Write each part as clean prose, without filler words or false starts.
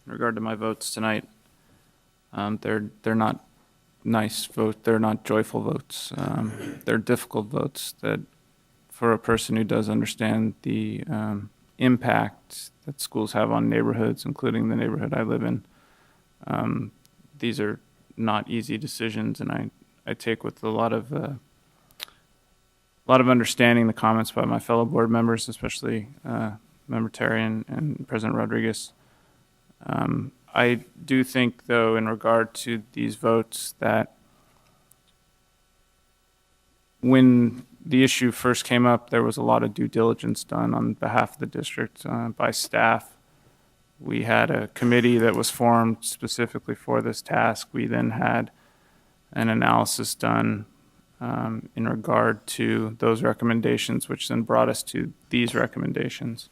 in regard to my votes tonight. They're not nice votes. They're not joyful votes. They're difficult votes that, for a person who does understand the impact that schools have on neighborhoods, including the neighborhood I live in, these are not easy decisions, and I take with a lot of understanding the comments by my fellow board members, especially Member Terry and President Rodriguez. I do think, though, in regard to these votes, that when the issue first came up, there was a lot of due diligence done on behalf of the district by staff. We had a committee that was formed specifically for this task. We then had an analysis done in regard to those recommendations, which then brought us to these recommendations.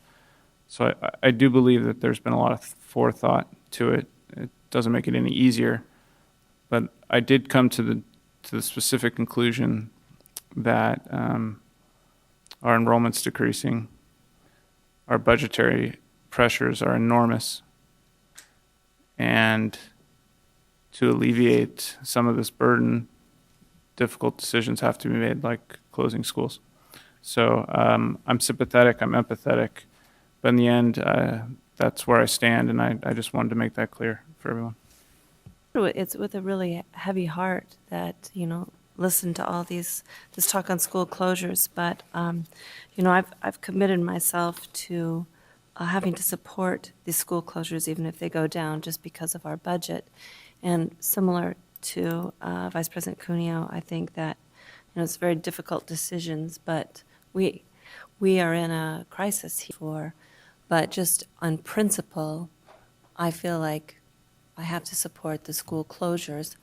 So I do believe that there's been a lot of forethought to it. It doesn't make it any easier, but I did come to the specific conclusion that our enrollment's decreasing, our budgetary pressures are enormous, and to alleviate some of this burden, difficult decisions have to be made, like closing schools. So I'm sympathetic, I'm empathetic, but in the end, that's where I stand, and I just wanted to make that clear for everyone. It's with a really heavy heart that, listen to all this talk on school closures, but, I've committed myself to having to support these school closures, even if they go down, just because of our budget. And similar to Vice President Cuneo, I think that, it's very difficult decisions, but we are in a crisis here. But just on principle, I feel like I have to support the school closures.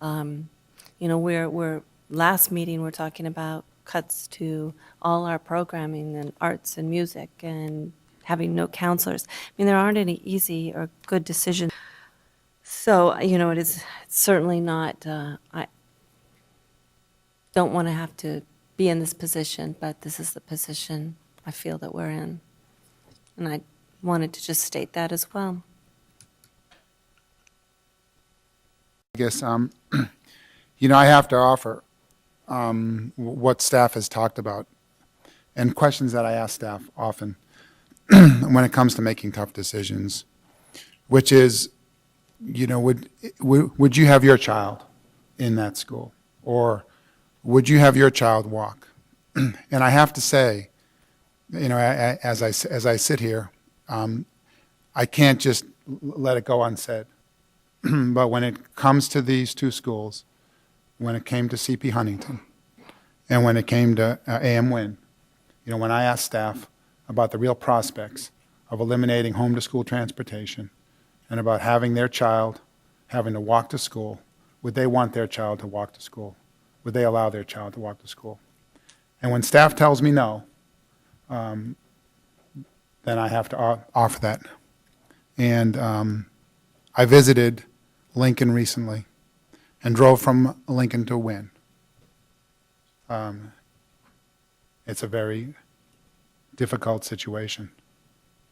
We're last meeting, we're talking about cuts to all our programming and arts and music and having no counselors. I mean, there aren't any easy or good decisions. So, it is certainly not, I don't want to have to be in this position, but this is the position I feel that we're in. And I wanted to just state that as well. I guess, I have to offer what staff has talked about and questions that I ask staff often when it comes to making tough decisions, which is, would you have your child in that school? Or would you have your child walk? And I have to say, as I sit here, I can't just let it go unsaid. But when it comes to these two schools, when it came to CP Huntington, and when it came to AM Wynn, when I asked staff about the real prospects of eliminating home-to-school transportation and about having their child having to walk to school, would they want their child to walk to school? Would they allow their child to walk to school? And when staff tells me no, then I have to offer that. And I visited Lincoln recently and drove from Lincoln to Wynn. It's a very difficult situation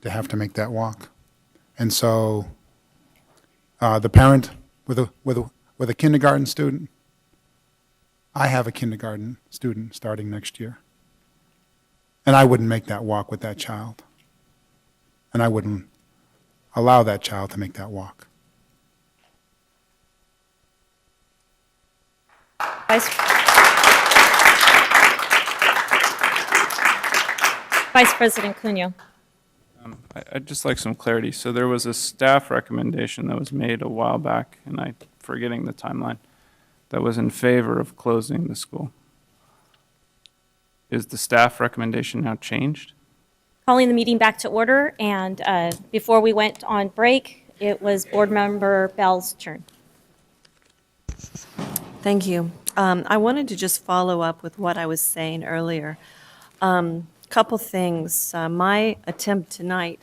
to have to make that walk. And so the parent with a kindergarten student, I have a kindergarten student starting next year. And I wouldn't make that walk with that child. And I wouldn't allow that child to make that walk. Vice President Cuneo. I'd just like some clarity. So there was a staff recommendation that was made a while back, and I'm forgetting the timeline, that was in favor of closing the school. Is the staff recommendation now changed? Calling the meeting back to order, and before we went on break, it was Board Member Bell's turn. Thank you. I wanted to just follow up with what I was saying earlier. Couple things. My attempt tonight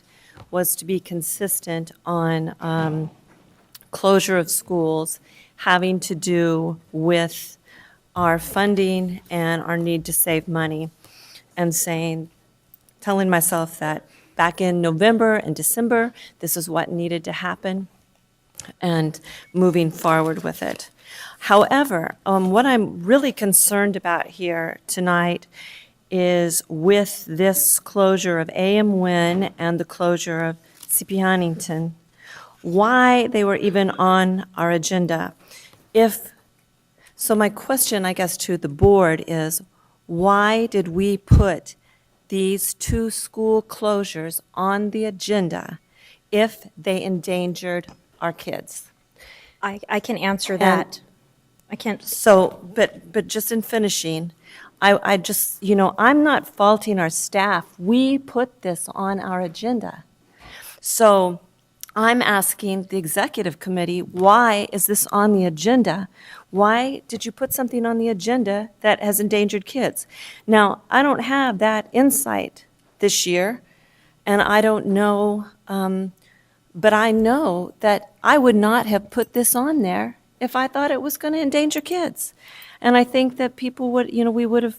was to be consistent on closure of schools having to do with our funding and our need to save money, and telling myself that back in November and December, this is what needed to happen, and moving forward with it. However, what I'm really concerned about here tonight is with this closure of AM Wynn and the closure of CP Huntington, why they were even on our agenda. So my question, I guess, to the board is, why did we put these two school closures on the agenda if they endangered our kids? I can answer that. I can't, So, but just in finishing, I just, I'm not faulting our staff. We put this on our agenda. So I'm asking the executive committee, why is this on the agenda? Why did you put something on the agenda that has endangered kids? Now, I don't have that insight this year, and I don't know, but I know that I would not have put this on there if I thought it was going to endanger kids. And I think that people would, we would have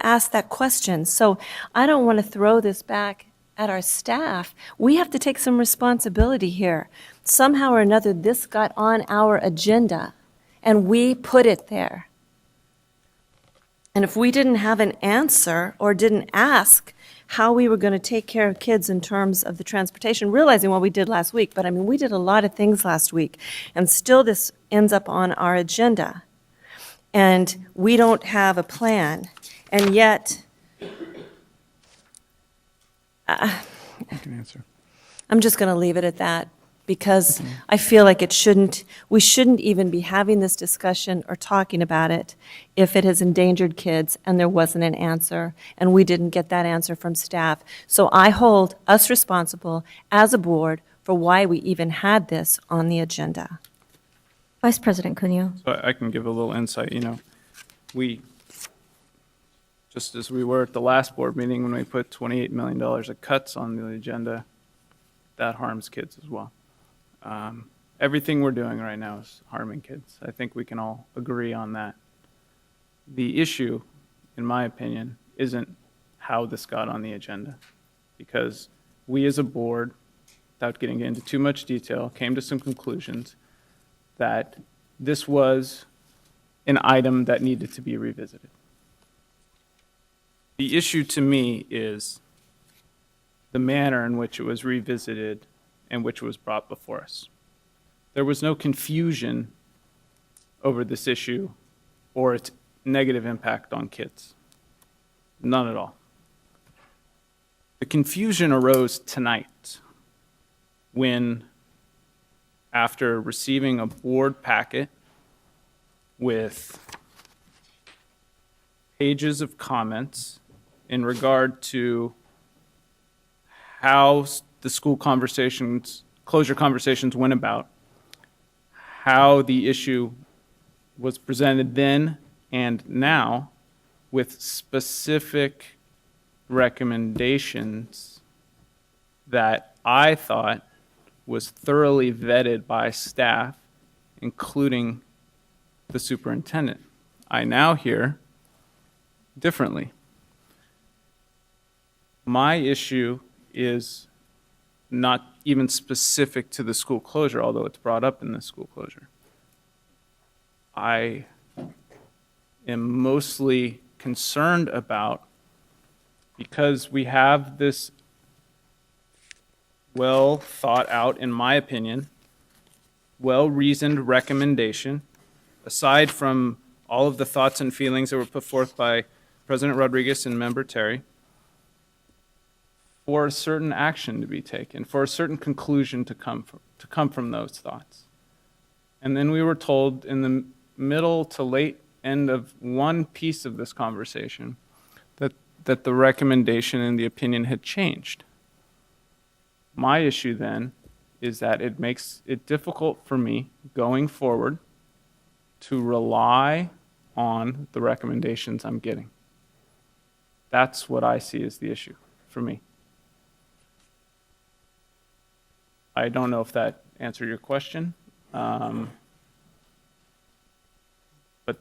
asked that question. So I don't want to throw this back at our staff. We have to take some responsibility here. Somehow or another, this got on our agenda, and we put it there. And if we didn't have an answer or didn't ask how we were going to take care of kids in terms of the transportation, realizing what we did last week, but I mean, we did a lot of things last week, and still this ends up on our agenda. And we don't have a plan, and yet, You can answer. I'm just going to leave it at that, because I feel like we shouldn't even be having this discussion or talking about it if it has endangered kids and there wasn't an answer, and we didn't get that answer from staff. So I hold us responsible as a board for why we even had this on the agenda. Vice President Cuneo. So I can give a little insight, we, just as we were at the last board meeting when we put $28 million of cuts on the agenda, that harms kids as well. Everything we're doing right now is harming kids. I think we can all agree on that. The issue, in my opinion, isn't how this got on the agenda, because we as a board, without getting into too much detail, came to some conclusions that this was an item that needed to be revisited. The issue to me is the manner in which it was revisited and which was brought before us. There was no confusion over this issue or its negative impact on kids. None at all. The confusion arose tonight when, after receiving a board packet with pages of comments in regard to how the school closure conversations went about, how the issue was presented then and now, with specific recommendations that I thought was thoroughly vetted by staff, including the superintendent. I now hear differently. My issue is not even specific to the school closure, although it's brought up in the school closure. I am mostly concerned about, because we have this well thought out, in my opinion, well-reasoned recommendation, aside from all of the thoughts and feelings that were put forth by President Rodriguez and Member Terry, for a certain action to be taken, for a certain conclusion to come from those thoughts. And then we were told in the middle to late end of one piece of this conversation that the recommendation and the opinion had changed. My issue then is that it makes it difficult for me going forward to rely on the recommendations I'm getting. That's what I see as the issue for me. I don't know if that answered your question, but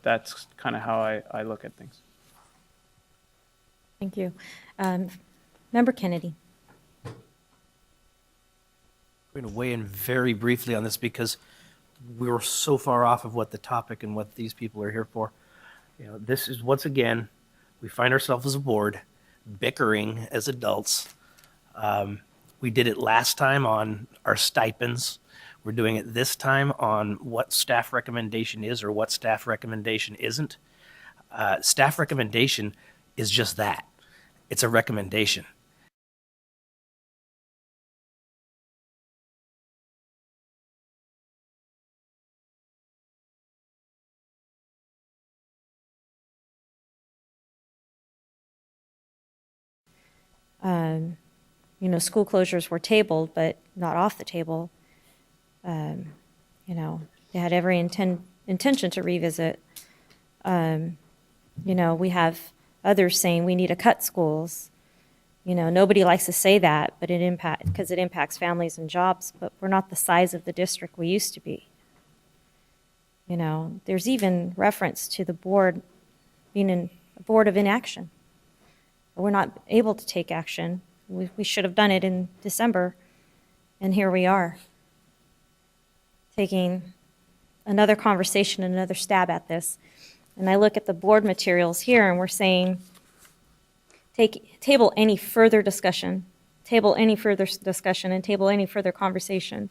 that's kind of how I look at things. Thank you. Member Kennedy. I'm going to weigh in very briefly on this because we were so far off of what the topic and what these people are here for. You know, this is, once again, we find ourselves as a board bickering as adults. We did it last time on our stipends. We're doing it this time on what staff recommendation is or what staff recommendation isn't. Staff recommendation is just that. It's a recommendation. You know, school closures were tabled, but not off the table. You know, they had every intention to revisit. You know, we have others saying we need to cut schools. You know, nobody likes to say that, but because it impacts families and jobs, but we're not the size of the district we used to be. You know, there's even reference to the board being a board of inaction. We're not able to take action. We should have done it in December, and here we are, taking another conversation, another stab at this. And I look at the board materials here, and we're saying, table any further discussion, and table any further conversation.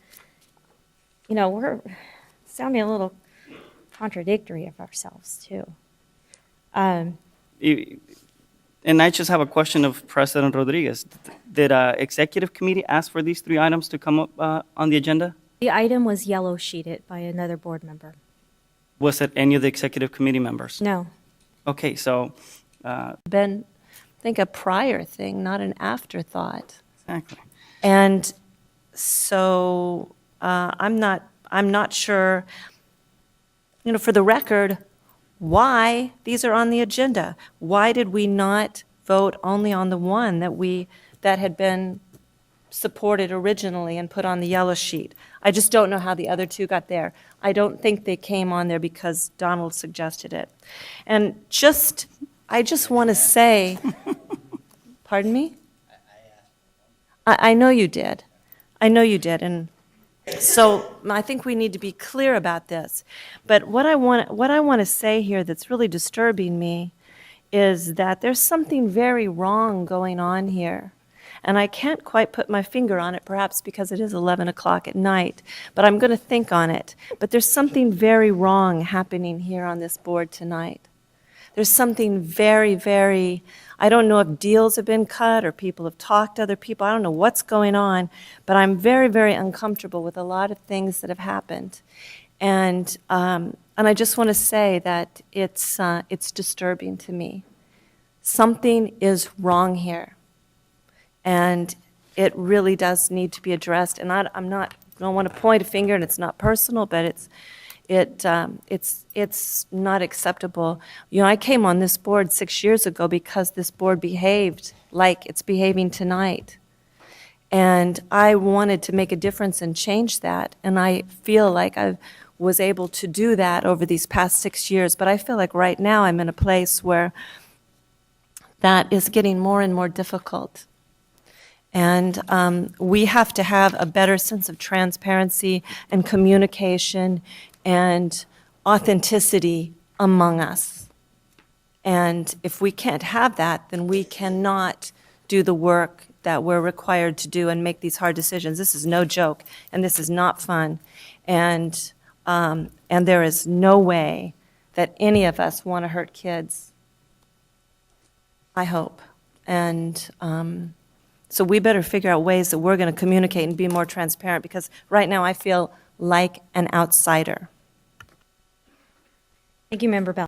You know, we're sounding a little contradictory of ourselves, too. And I just have a question of President Rodriguez. Did executive committee ask for these 3 items to come up on the agenda? The item was yellow sheeted by another board member. Was it any of the executive committee members? No. Okay, so, Been, I think, a prior thing, not an afterthought. exactly. And so I'm not sure, you know, for the record, why these are on the agenda. Why did we not vote only on the one that had been supported originally and put on the yellow sheet? I just don't know how the other 2 got there. I don't think they came on there because Donald suggested it. And I just want to say, pardon me? I know you did. I know you did, and so I think we need to be clear about this. But what I want to say here that's really disturbing me is that there's something very wrong going on here. And I can't quite put my finger on it, perhaps because it is 11 o'clock at night, but I'm going to think on it. But there's something very wrong happening here on this board tonight. There's something very, very, I don't know if deals have been cut or people have talked to other people. I don't know what's going on, but I'm very, very uncomfortable with a lot of things that have happened. And I just want to say that it's disturbing to me. Something is wrong here. And it really does need to be addressed. And I don't want to point a finger, and it's not personal, but it's not acceptable. You know, I came on this board 6 years ago because this board behaved like it's behaving tonight. And I wanted to make a difference and change that. And I feel like I was able to do that over these past 6 years. But I feel like right now I'm in a place where that is getting more and more difficult. And we have to have a better sense of transparency and communication and authenticity among us. And if we can't have that, then we cannot do the work that we're required to do and make these hard decisions. This is no joke, and this is not fun. And there is no way that any of us want to hurt kids. I hope. And so we better figure out ways that we're going to communicate and be more transparent, because right now I feel like an outsider. Thank you, Member Bell.